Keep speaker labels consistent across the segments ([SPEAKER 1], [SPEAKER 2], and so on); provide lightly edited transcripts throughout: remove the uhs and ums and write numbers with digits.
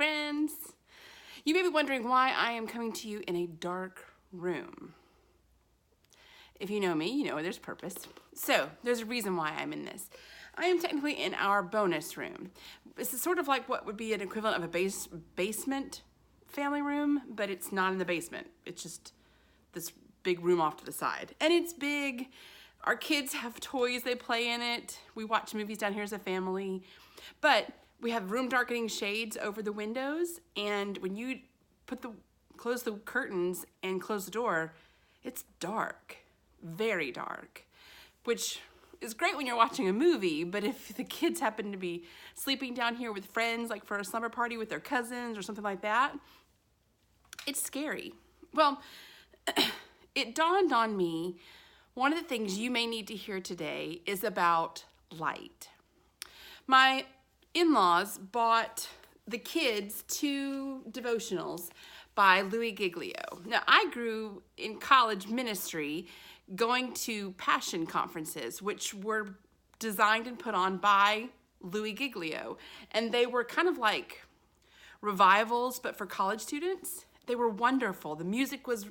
[SPEAKER 1] friends! You may be wondering why I am coming to you in a dark room. If you know me, you know there's purpose. So, there's a reason why I'm in this. I am technically in our bonus room. This is sort of like what would be an equivalent of a basement family room, but it's not in the basement. It's just this big room off to the side. And it's big. Our kids have toys, they play in it. We watch movies down here as a family. But we have room darkening shades over the windows, and when you close the curtains and close the door, it's dark, very dark, which is great when you're watching a movie, but if the kids happen to be sleeping down here with friends, like for a slumber party with their cousins or something like that, it's scary. Well, it dawned on me, one of the things you may need to hear today is about light. My in-laws bought the kids 2 devotionals by lookUP. Now, I grew in college ministry going to passion conferences, which were designed and put on by lookUP. And they were kind of like revivals, but for college students. They were wonderful. The music was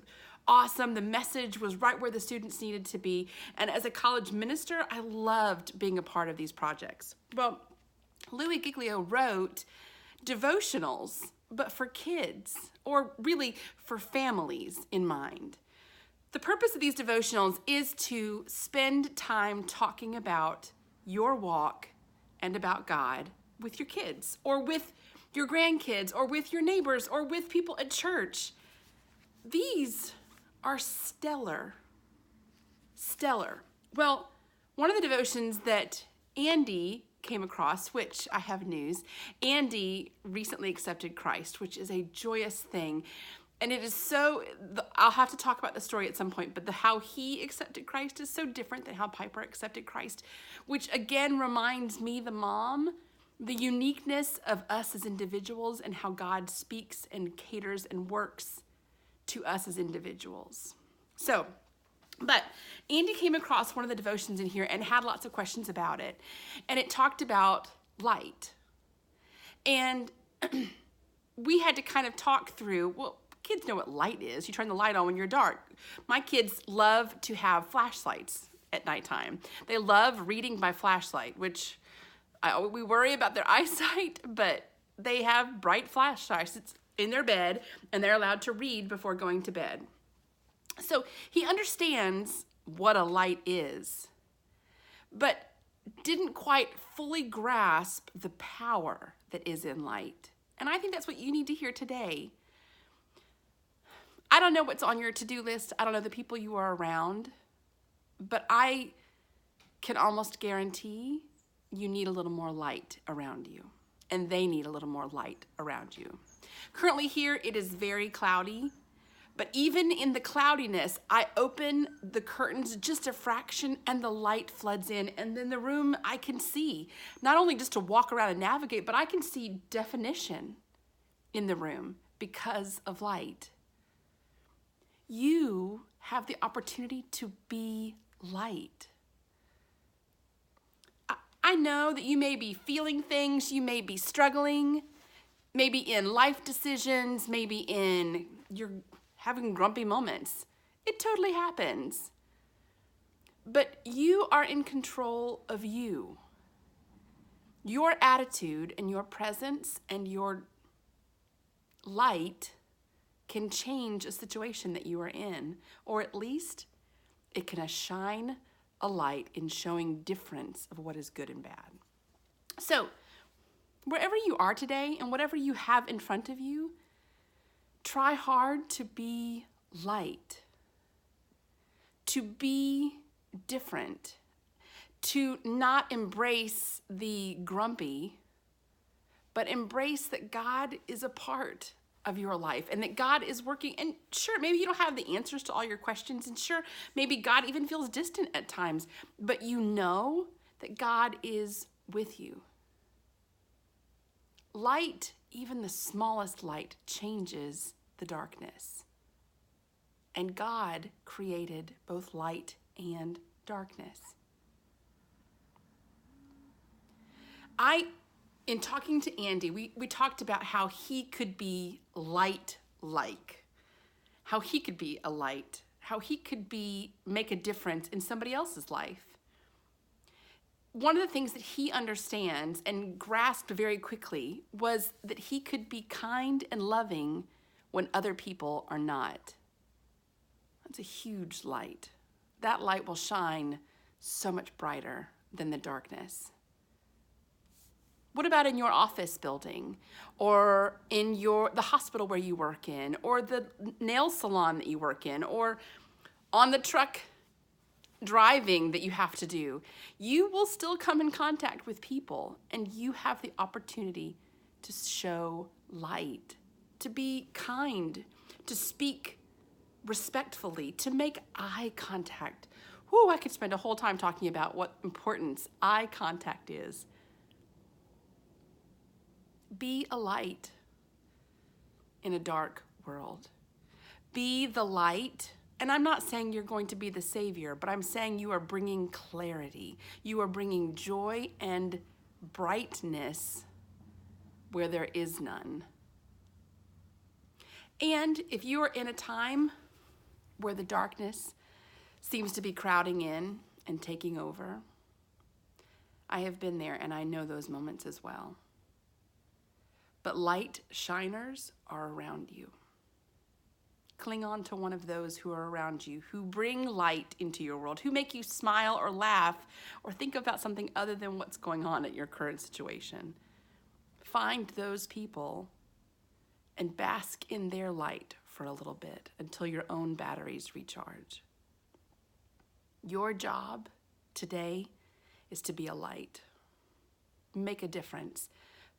[SPEAKER 1] awesome. The message was right where the students needed to be. And as a college minister, I loved being a part of these projects. Well, lookUP wrote devotionals, but for kids, or really for families in mind. The purpose of these devotionals is to spend time talking about your walk and about God with your kids, or with your grandkids, or with your neighbors, or with people at church. These are stellar. Stellar. Well, one of the devotions that Andy came across, which I have news, Andy recently accepted Christ, which is a joyous thing. And it is so, I'll have to talk about the story at some point, but how he accepted Christ is so different than how Piper accepted Christ, which again reminds me, the mom, the uniqueness of us as individuals and how God speaks and caters and works to us as individuals. So, but Andy came across one of the devotions in here and had lots of questions about it. And it talked about light. And we had to kind of talk through, well, kids know what light is. You turn the light on when you're dark. My kids love to have flashlights at nighttime. They love reading by flashlight, which we worry about their eyesight, but they have bright flashlights in their bed, and they're allowed to read before going to bed. So he understands what a light is, but didn't quite fully grasp the power that is in light. And I think that's what you need to hear today. I don't know what's on your to-do list. I don't know the people you are around, but I can almost guarantee you need a little more light around you, and they need a little more light around you. Currently here, it is very cloudy. But even in the cloudiness, I open the curtains just a fraction and the light floods in. And then the room I can see, not only just to walk around and navigate, but I can see definition in the room because of light. You have the opportunity to be light. I know that you may be feeling things, you may be struggling, maybe in life decisions, maybe in your having grumpy moments. It totally happens. But you are in control of you. Your attitude and your presence and your light can change a situation that you are in, or at least it can shine a light in showing difference of what is good and bad. So, wherever you are today and whatever you have in front of you, try hard to be light, to be different, to not embrace the grumpy, but embrace that God is a part of your life and that God is working. And sure, maybe you don't have the answers to all your questions, and sure, maybe God even feels distant at times, but you know that God is with you. Light, even the smallest light, changes the darkness. And God created both light and darkness. I in talking to Andy, we talked about how he could be light-like, how he could be a light, how he could make a difference in somebody else's life. One of the things that he understands and grasped very quickly was that he could be kind and loving when other people are not. That's a huge light. That light will shine so much brighter than the darkness. What about in your office building, or in the hospital where you work in, or the nail salon that you work in, or on the truck driving that you have to do? You will still come in contact with people, and you have the opportunity to show light, to be kind, to speak respectfully, to make eye contact. Whoo, I could spend a whole time talking about what importance eye contact is. Be a light in a dark world. Be the light. And I'm not saying you're going to be the savior, but I'm saying you are bringing clarity. You are bringing joy and brightness where there is none. And if you are in a time where the darkness seems to be crowding in and taking over, I have been there and I know those moments as well. But light shiners are around you. Cling on to one of those who are around you, who bring light into your world, who make you smile or laugh or think about something other than what's going on at your current situation. Find those people and bask in their light for a little bit until your own batteries recharge. Your job today is to be a light. Make a difference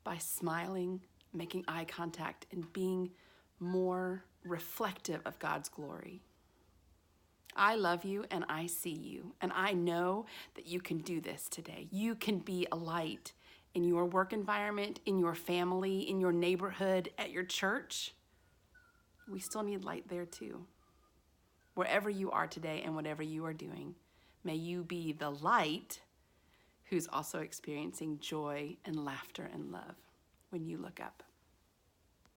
[SPEAKER 1] by smiling, making eye contact, and being more reflective of God's glory. I love you and I see you, and I know that you can do this today. You can be a light in your work environment, in your family, in your neighborhood, at your church. We still need light there too. Wherever you are today and whatever you are doing, may you be the light who's also experiencing joy and laughter and love when you look up.